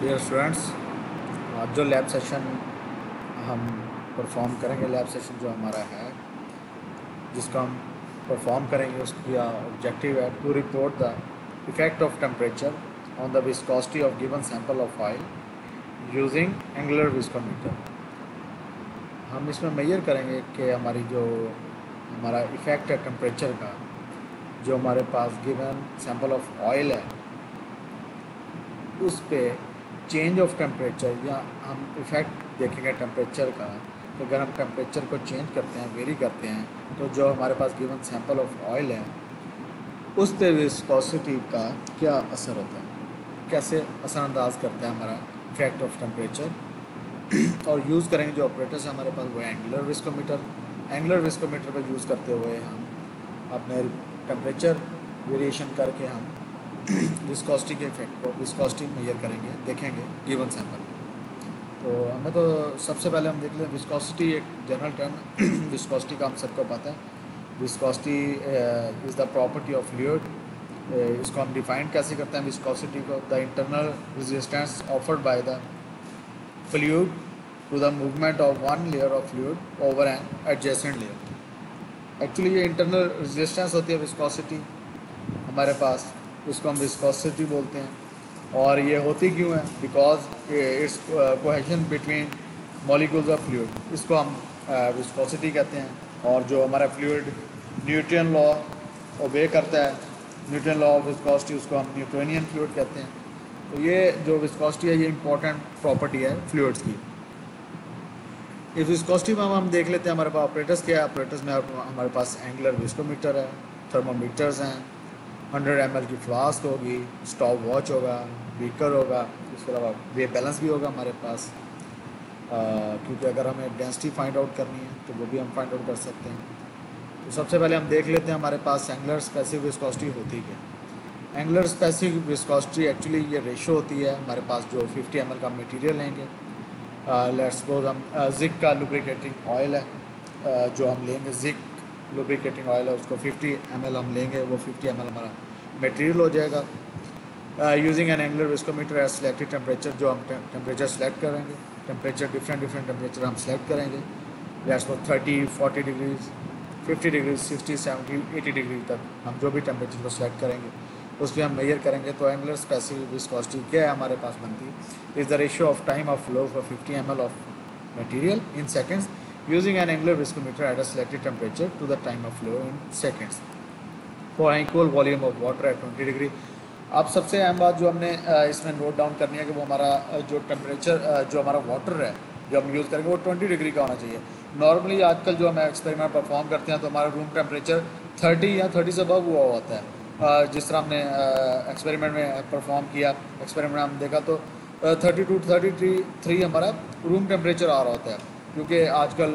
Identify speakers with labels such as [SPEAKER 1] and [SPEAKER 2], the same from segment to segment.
[SPEAKER 1] Dear students, आज जो lab session हम परफॉर्म करेंगे, लैब सेशन जो हमारा है जिसको हम परफॉर्म करेंगे, उसका ऑब्जेक्टिव है to report the effect of temperature on the viscosity of given sample of oil using angular viscometer. हम इसमें मेजर करेंगे कि हमारा इफ़ेक्ट है टेम्परेचर का, जो हमारे पास गिवन सैंपल ऑफ ऑयल है उस पे चेंज ऑफ टेम्परेचर, या हम इफ़ेक्ट देखेंगे टेम्परेचर का। तो अगर हम टेम्परेचर को चेंज करते हैं, वेरी करते हैं, तो जो हमारे पास गिवन सैंपल ऑफ ऑयल है उस पे विस्कोसिटी का क्या असर होता है, कैसे असरअंदाज करता है हमारा इफेक्ट ऑफ टेम्परेचर। और यूज़ करेंगे जो ऑपरेटर्स है हमारे पास वो है एंगुलर विस्कोमीटर। एंगुलर विस्कोमीटर का यूज़ करते हुए हम अपने टेम्परेचर वेरिएशन करके हम विस्कोसिटी के इफेक्ट को विस्कोसिटी मेजर करेंगे, देखेंगे गिवन सैंपल। तो हमें तो सबसे पहले हम देख लें विस्कोसिटी, एक जनरल टर्म विस्कोसिटी का हम सबको पता है। Viscosity is the property of fluid. इसको हम डिफाइन कैसे करते हैं विस्कोसिटी को? The internal resistance offered by the fluid to the movement of one layer of fluid over an adjacent layer. Actually ये इंटरनल रेजिस्टेंस होती है विस्कोसिटी हमारे पास, इसको हम विस्कोसिटी बोलते हैं। और ये होती क्यों है? Because it's cohesion between molecules of fluid, इसको हम विस्कोसिटी कहते हैं। और जो हमारा फ्लूइड न्यूटन लॉ ओबे करता है, न्यूटन लॉ ऑफ विस्कोसिटी, उसको हम न्यूटोनियन फ्लूइड कहते हैं। तो ये जो विस्कोसिटी है ये इंपॉर्टेंट प्रॉपर्टी है फ्लूइड्स की। इस विस्कोसिटी में हम देख लेते हैं हमारे पास ऑपरेटर्स क्या है। ऑपरेटर्स में हमारे पास एंगुलर विस्कोमीटर है, थर्मोमीटर्स हैं, 100 ml की फ्लास्क होगी, स्टॉप वॉच होगा, बीकर होगा, इसके अलावा वेव बैलेंस भी होगा हमारे पास, क्योंकि अगर हमें डेंसिटी फाइंड आउट करनी है तो वो भी हम फाइंड आउट कर सकते हैं। तो सबसे पहले हम देख लेते हैं हमारे पास एंगुलर स्पेसिफिक विस्कोसिटी होती है। एंगुलर स्पेसिफिक विस्कोसिटी एक्चुअली ये रेशो होती है हमारे पास। जो 50 ml का मटेरियल लेंगे, लेट्स सपोज हम जिक का लुब्रिकेटिंग ऑयल है, जो हम लेंगे जिक लुब्रिकेटिंग ऑयल है, उसको 50 ml हम लेंगे, वो 50 ml हमारा मटेरियल हो जाएगा। Using an angular viscometer at selected temperature, जो हम टेम्परेचर सेलेक्ट करेंगे, टेम्परेचर डिफरेंट टेम्परेचर हम सेलेक्ट करेंगे। Let's suppose 30, 40 degrees, 50 degrees, 60, 70, 80 degree तक हम जो भी टेम्परेचर को सेलेक्ट करेंगे उस पर हम मेजर करेंगे। तो एंगुलर स्पेसिफिक विस्कोसिटी क्या है हमारे पास बनती है? Is the ratio of time of flow for 50 ml of material in seconds using an angular viscometer at a selected temperature to the time of flow in seconds for an equal volume of water at 20 degree। अब सबसे अहम बात जो हमने इसमें note down करनी है कि वो हमारा जो टेम्परेचर, जो हमारा वाटर है जो हम यूज़ करेंगे वो 20 डिग्री का होना चाहिए। नॉर्मली आजकल जो हम एक्सपेरिमेंट परफॉर्म करते हैं तो हमारा रूम टेम्परेचर 30 या 30 से अबव हुआ होता है। जिस तरह हमने एक्सपेरिमेंट में परफॉर्म किया, एक्सपेरिमेंट हम देखा तो 32, 33 हमारा रूम टेम्परेचर आ रहा होता है, क्योंकि आजकल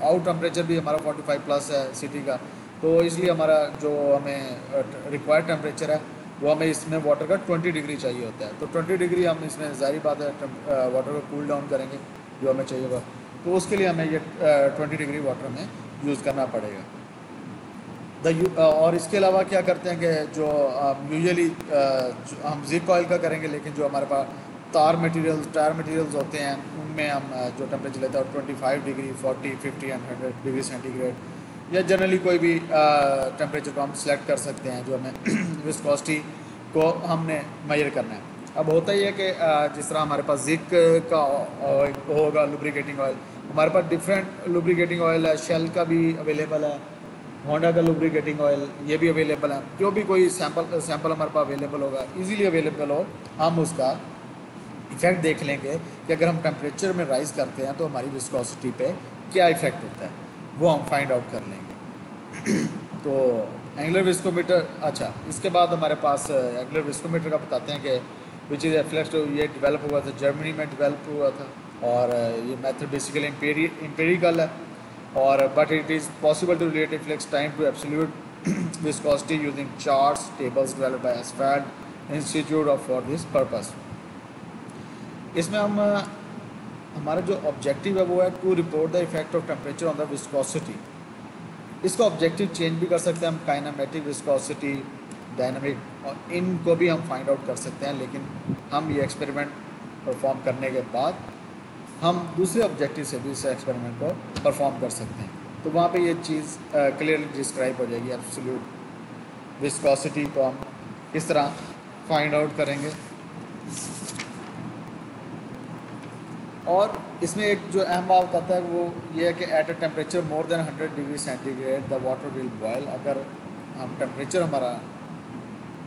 [SPEAKER 1] आउट टेम्परेचर भी हमारा 45 प्लस है सिटी का। तो इसलिए हमारा जो हमें रिक्वायर्ड टेम्परेचर है वो हमें इसमें वाटर का 20 डिग्री चाहिए होता है। तो 20 डिग्री हम इसमें ज़ाहिर बात है वाटर को कूल डाउन करेंगे जो हमें चाहिए होगा, तो उसके लिए हमें ये 20 डिग्री वाटर में यूज़ करना पड़ेगा। और इसके अलावा क्या करते हैं कि जो यूजुअली हम जिक ऑयल का करेंगे, लेकिन जो हमारे पास टायर मटेरियल्स होते हैं उनमें हम जो टेम्परेचर लेते हैं 25 डिग्री, 40, 50 एंड 100 डिग्री सेंटीग्रेड, या जनरली कोई भी टेम्परेचर को हम सेलेक्ट कर सकते हैं जो हमें विस्कोसिटी को हमने मेजर करना है। अब होता ही है कि जिस तरह हमारे पास जिक का होगा लुब्रिकेटिंग ऑयल, हमारे पास डिफरेंट लुब्रिकेटिंग ऑयल है, शेल का भी अवेलेबल है, होंडा का लुब्रिकेटिंग ऑयल ये भी अवेलेबल है। जो भी कोई सैंपल हमारे पास अवेलेबल होगा, इजीली अवेलेबल हो, हम उसका इफेक्ट देख लेंगे कि अगर हम टेम्परेचर में राइज करते हैं तो हमारी विस्कोसिटी पे क्या इफेक्ट होता है, वो हम फाइंड आउट कर लेंगे। तो एंगुलर विस्कोमीटर, अच्छा इसके बाद हमारे पास एंगुलर विस्कोमीटर का बताते हैं कि विच इज़ फ्लेक्स, ये डेवलप हुआ था जर्मनी में, डेवलप हुआ था। और ये मेथड बेसिकली एम्पेरिकल है, और but it is possible to relate flex time to absolute viscosity using charts tables developed by asphalt institute of for this purpose. इसमें हम हमारा जो ऑब्जेक्टिव है वो है to report the effect of temperature on the viscosity. इसका objective change भी कर सकते हैं हम, काइनेमेटिक विस्कोसिटी, डायनामिक, और इनको भी हम फाइंड आउट कर सकते हैं। लेकिन हम ये एक्सपेरिमेंट परफॉर्म करने के बाद हम दूसरे ऑब्जेक्टिव से भी इस एक्सपेरिमेंट को परफॉर्म कर सकते हैं। तो वहाँ पे ये चीज़ क्लियरली डिस्क्राइब हो जाएगी। एब्सोल्यूट विस्कोसिटी को हम किस तरह फाइंड आउट करेंगे। और इसमें एक जो अहम बात आता है वो ये है कि at a temperature more than 100 degree centigrade the water will boil. अगर हम टेम्परेचर हमारा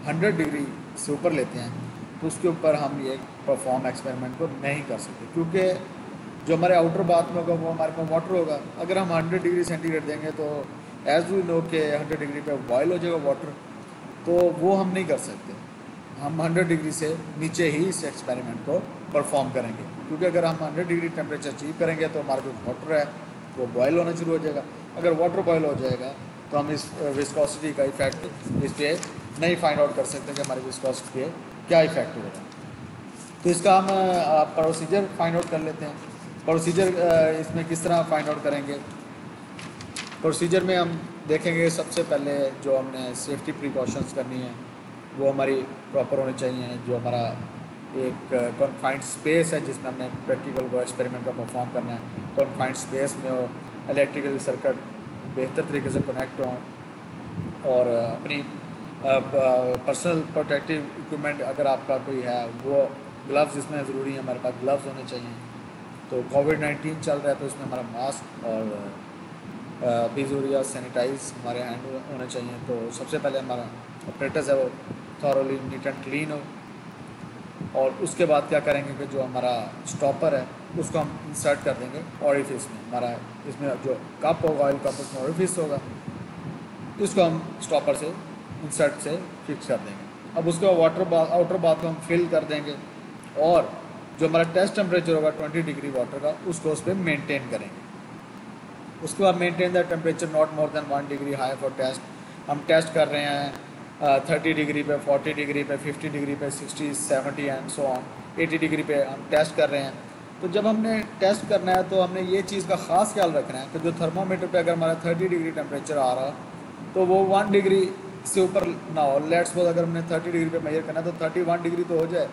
[SPEAKER 1] 100 डिग्री से ऊपर लेते हैं तो उसके ऊपर हम ये परफॉर्म एक्सपेरिमेंट को नहीं कर सकते, क्योंकि जो हमारे आउटर बाथ में होगा वो हमारे पास वाटर होगा। अगर हम 100 डिग्री सेंटीग्रेड देंगे तो एज वी नो के 100 डिग्री पे बॉयल हो जाएगा वाटर, तो वो हम नहीं कर सकते। हम 100 डिग्री से नीचे ही इस एक्सपेरिमेंट को परफॉर्म करेंगे, क्योंकि अगर हम 100 डिग्री टेम्परेचर अचीव करेंगे तो हमारा जो वाटर है वो बॉयल होना शुरू हो जाएगा। अगर वाटर बॉयल हो जाएगा तो हम इस विस्कोसिटी का इफेक्ट इस पर नहीं फाइंड आउट कर सकते कि हमारी विस्कोसिटी पे क्या इफेक्ट होगा। तो इसका हम प्रोसीजर फाइंड आउट कर लेते हैं। प्रोसीजर इसमें किस तरह फाइंड आउट करेंगे। प्रोसीजर में हम देखेंगे सबसे पहले जो हमने सेफ्टी प्रिकॉशंस करनी है वो हमारी प्रॉपर होनी चाहिए। जो हमारा एक कॉन्फाइंड स्पेस है जिसमें हमने प्रैक्टिकल को एक्सपेरिमेंट का परफॉर्म करना है, कॉन्फाइंड स्पेस में वो इलेक्ट्रिकल सर्किट बेहतर तरीके से कनेक्ट हों और अपनी पर्सनल प्रोटेक्टिव इक्विपमेंट अगर आपका कोई है वो ग्लव्स इसमें ज़रूरी है, हमारे पास ग्लव्स होने चाहिए। तो कोविड-19 चल रहा है तो इसमें हमारा मास्क और भी ज़रूरी है, सैनिटाइज हमारे हैंड होने चाहिए। तो सबसे पहले हमारा ऑपरेटर्स है वो थॉरोली नीट एंड क्लीन हो। और उसके बाद क्या करेंगे कि जो हमारा स्टॉपर है उसको हम इंसर्ट कर देंगे ऑरिफिस में। हमारा इसमें जो कप होगा ऑयल कप उसमें ऑरिफिस होगा, इसको हम स्टॉपर से इंसर्ट से फिक्स कर देंगे। अब उसको आउटर बाथ को हम फिल कर देंगे और जो हमारा टेस्ट टेम्परेचर होगा 20 डिग्री वाटर का उसको उस पर मेनटेन करेंगे। उसके बाद maintain the temperature not more than 1 degree high for test. हम टेस्ट कर रहे हैं 30 डिग्री पे, 40 डिग्री पे, 50 डिग्री पे, 60, 70 एंड सो ऑन 80 डिग्री पे हम टेस्ट कर रहे हैं। तो जब हमने टेस्ट करना है तो हमने ये चीज़ का ख़ास ख्याल रखना है कि जो थर्मामीटर पे अगर हमारा 30 डिग्री टेम्परेचर आ रहा तो वो 1 डिग्री से ऊपर ना हो। लेट्स सपोज अगर हमने 30 डिग्री पे मेजर करना है तो 31 डिग्री तो हो जाए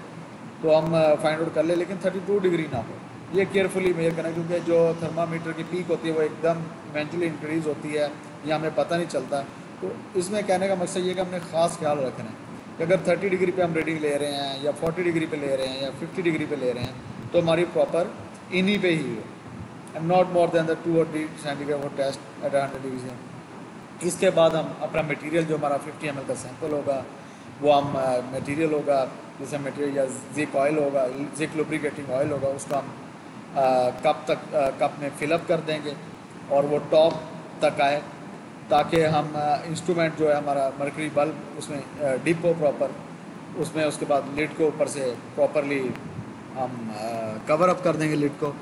[SPEAKER 1] तो हम फाइंड आउट कर ले, लेकिन 32 डिग्री ना हो। ये केयरफुली मेजर करना है, क्योंकि जो थर्मामीटर की पीक होती है वो एकदम इवेंचुअली इंक्रीज़ होती है, ये हमें पता नहीं चलता। तो इसमें कहने का मकसद ये कि हमने ख़ास ख्याल रखना है कि अगर 30 डिग्री पे हम रीडिंग ले रहे हैं या 40 डिग्री पे ले रहे हैं या 50 डिग्री पे ले रहे हैं तो हमारी प्रॉपर इन्हीं पे ही हो, not more than the 2 centigrade for test at 100 degree. इसके बाद हम अपना मटेरियल जो हमारा 50 ml का सैंपल होगा वो हम मटेरियल होगा जैसे मटेरियल या जिक ऑयल होगा, जिक लुब्रिकेटिंग ऑयल होगा, उसको हम कप में फिलअप कर देंगे और वो टॉप तक आए ताकि हम इंस्ट्रूमेंट जो है हमारा मर्करी बल्ब उसमें डिप हो प्रॉपर उसमें। उसके बाद लिड को ऊपर से प्रॉपरली हम कवर अप कर देंगे लिड को।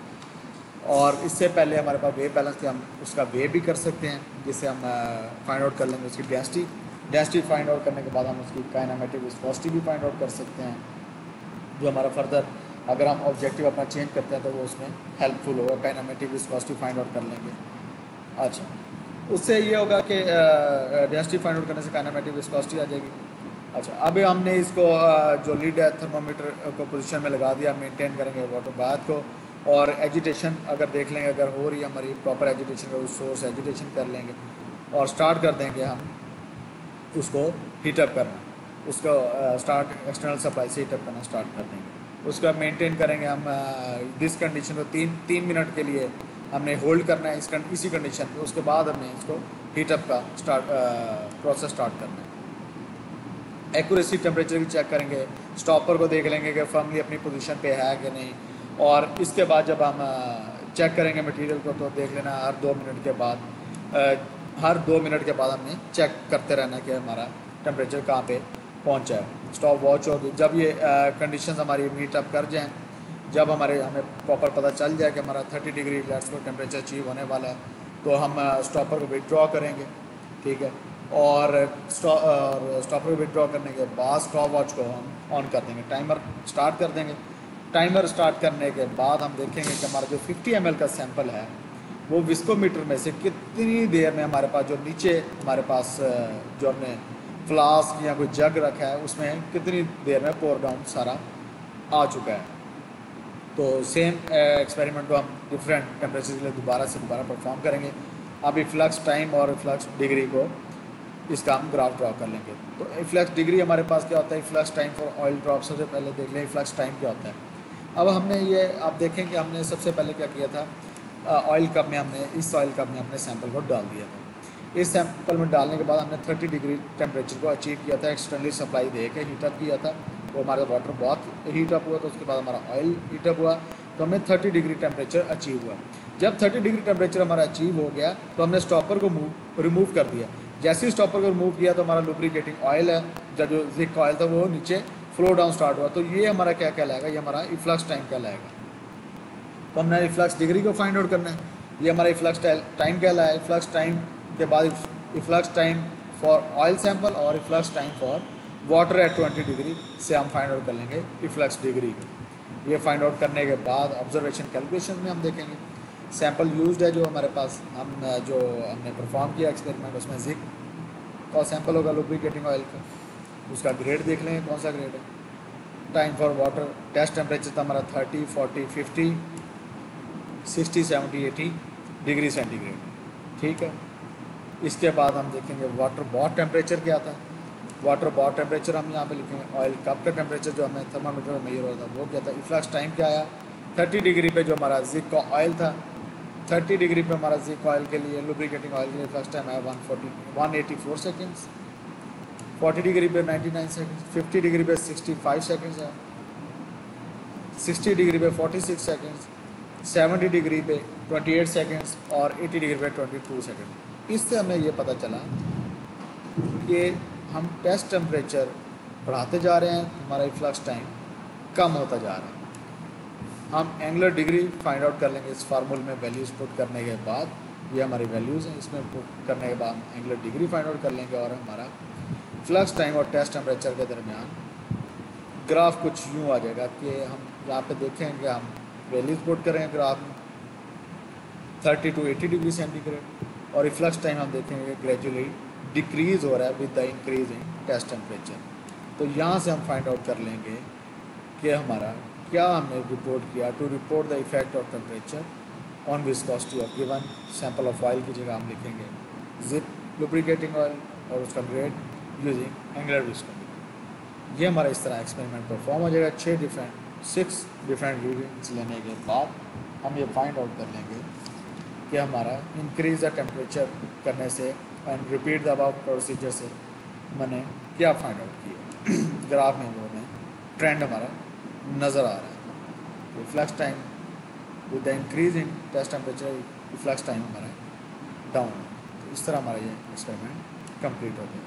[SPEAKER 1] और इससे पहले हमारे पास वेव बैलेंस के हम उसका वेव भी कर सकते हैं जिससे हम फाइंड आउट कर लेंगे उसकी डेंसिटी फाइंड आउट करने के बाद हम उसकी काइनेमेटिक विस्कोसिटी भी फाइंड आउट कर सकते हैं, जो हमारा फर्दर अगर हम ऑब्जेक्टिव अपना चेंज करते हैं तो वो उसमें हेल्पफुल होगा। काइनेमेटिक विस्कोसिटी फाइंड आउट कर लेंगे। अच्छा, उससे ये होगा कि डेंसिटी फाइंड आउट करने से काइनेमेटिक विस्कोसिटी आ जाएगी। अच्छा, अभी हमने इसको जो लीड है थर्मामीटर को पोजीशन में लगा दिया, मेंटेन करेंगे वाटर बाथ को। और एजिटेशन अगर देख लेंगे अगर हो रही है हमारी प्रॉपर एजिटेशन का सोर्स एजिटेशन कर लेंगे और स्टार्ट कर देंगे हम उसको हीटअप करना, उसको स्टार्ट एक्सटर्नल सप्लाई से हीटअप करना स्टार्ट कर देंगे। उसका मेंटेन करेंगे हम दिस कंडीशन को 3 मिनट के लिए हमने होल्ड करना है इसी कंडीशन पे। उसके बाद हमने इसको हीटअप का प्रोसेस स्टार्ट करना है। एक्यूरेसी टेम्परेचर की चेक करेंगे, स्टॉपर को देख लेंगे कि फर्मली अपनी पोजीशन पे है कि नहीं। और इसके बाद जब हम चेक करेंगे मटेरियल को तो देख लेना हर 2 मिनट के बाद हमने चेक करते रहना कि हमारा टेम्परेचर कहाँ पे पहुँचा है। स्टॉप वॉच होगी जब ये कंडीशंस हमारी मीट अप कर जाएँ, जब हमें प्रॉपर पता चल जाए कि हमारा 30 डिग्री लेट्स को टेम्परेचर अचीव होने वाला है तो हम स्टॉपर को विड्रॉ करेंगे, ठीक है। और स्टॉपर को विड्रॉ करने के बाद स्टॉप वॉच को हम ऑन कर देंगे, टाइमर स्टार्ट कर देंगे। टाइमर स्टार्ट करने के बाद हम देखेंगे कि हमारा जो 50 ml का सैंपल है वो विस्कोमीटर में से कितनी देर में हमारे पास जो नीचे हमारे पास जो हमने फ्लास्क या कोई जग रखा है उसमें कितनी देर में पोर डाउन सारा आ चुका है। तो सेम एक्सपेरिमेंट को हम डिफरेंट टेम्परेचर के लिए दोबारा परफॉर्म करेंगे। अब इफ्लक्स टाइम और इफ्लक्स डिग्री को इसका हम ग्राफ ड्रॉ कर लेंगे। तो इफ्लक्स डिग्री हमारे पास क्या होता है, efflux time for oil drop. सबसे पहले देख लें इफ्लक्स टाइम क्या होता है। अब हमने ये आप देखें कि हमने सबसे पहले क्या किया था, ऑयल कप में हमने इस ऑयल कप में हमने सैंपल को डाल दिया था। इस सैंपल में डालने के बाद हमने 30 डिग्री टेम्परेचर को अचीव किया था, एक्सटर्नली सप्लाई दे के हीटअप किया था। तो हमारा वाटर बहुत हीटअप हुआ, तो उसके बाद हमारा ऑयल हीटअप हुआ, तो हमें 30 डिग्री टेम्परेचर अचीव हुआ। जब 30 डिग्री टेम्परेचर हमारा अचीव हो गया तो हमने स्टॉपर को रिमूव कर दिया। जैसे ही स्टॉपर को रिमूव किया तो हमारा लुब्रिकेटिंग ऑयल है, जो जिक ऑयल था वो नीचे फ्लो डाउन स्टार्ट हुआ। तो ये हमारा क्या कहलाएगा, ये हमारा इफ्लक्स टाइम कहलाएगा। तो हमने इफ्लक्स डिग्री को फाइंड आउट करना है, ये हमारा इफ्लक्स टाइम कहलाएगा। इफ्लक्स टाइम के बाद efflux time for oil sample और efflux time for water at 20 degree से हम फाइंड आउट कर लेंगे इफ्लक्स डिग्री। ये फाइंड आउट करने के बाद ऑब्जर्वेशन कैलकुलेशन में हम देखेंगे सैंपल यूज्ड है जो हमारे पास, हम जो हमने परफॉर्म किया एक्सपेरिमेंट, उसमें जिक का सैंपल होगा लुब्रिकेटिंग ऑयल का, उसका ग्रेड देख लेंगे कौन सा ग्रेड है। Time for water test temperature था हमारा 30, 40, 50, 60, 70, 80 डिग्री सेंटीग्रेड, ठीक है। इसके बाद हम देखेंगे वाटर बॉथ टेम्परेचर क्या था। वाटर बॉथ टेम्परेचर हम यहाँ पे लिखेंगे। ऑयल कप का टेम्परेचर जो हमें थर्मामीटर में मेजर हो रहा था वो क्या था। इफ्लक्स टाइम क्या आया, 30 डिग्री पे जो हमारा जिक का ऑयल था, 30 डिग्री पे हमारा जिक ऑयल के लिए, लुब्रिकेटिंग ऑयल के लिए इफ्लक्स टाइम आया 184 सेकेंड्स। 40 डिग्री पे 99 सेकेंड्स, 50 डिग्री पे 65 सेकेंड्स है, 60 डिग्री पे 46 सेकेंड्स, 70 डिग्री पे 28 सेकेंड्स और 80 डिग्री पे 22 सेकेंड। इससे हमें ये पता चला कि हम टेस्ट टेम्परेचर बढ़ाते जा रहे हैं, हमारा इफ्लक्स टाइम कम होता जा रहा है। हम एंगुलर डिग्री फाइंड आउट कर लेंगे इस फार्मूले में वैल्यूज़ पुट करने के बाद। ये हमारी वैल्यूज़ हैं, इसमें पुट करने के बाद हम एंगुलर डिग्री फाइंड आउट कर लेंगे और हमारा फ्लक्स टाइम और टेस्ट टेम्परेचर के दरमियान ग्राफ कुछ यूँ आ जाएगा कि हम यहाँ पे देखेंगे, हम वैल्यूज़ पुट करेंगे ग्राफ में 30 to 80 डिग्री सेंटीग्रेड, और इफ्लक्स टाइम हम देखेंगे ग्रेजुअली डिक्रीज़ हो रहा है with the increase in test temperature. तो यहाँ से हम फाइंड आउट कर लेंगे कि हमारा क्या हमने रिपोर्ट किया। To report the effect of temperature on viscosity of given sample of oil की जगह हम लिखेंगे जिप लुब्रिकेटिंग ऑयल और उसका ग्रेड यूजिंग एंगुलर विस्कोसिटी। ये हमारा इस तरह एक्सपेरिमेंट परफॉर्म हो जाएगा। 6 डिफरेंट रीडिंग्स लेने के बाद हम ये फाइंड आउट कर लेंगे कि हमारा इंक्रीज द टेम्परेचर करने से and repeat the above procedure से मैंने क्या फाइंड आउट किया। ग्राफ में वो हमें ट्रेंड हमारा नज़र आ रहा है। तो flux time with the increase in test temperature, flux time हमारा डाउन। तो इस तरह हमारा ये एक्सपेरिमेंट कंप्लीट हो गया।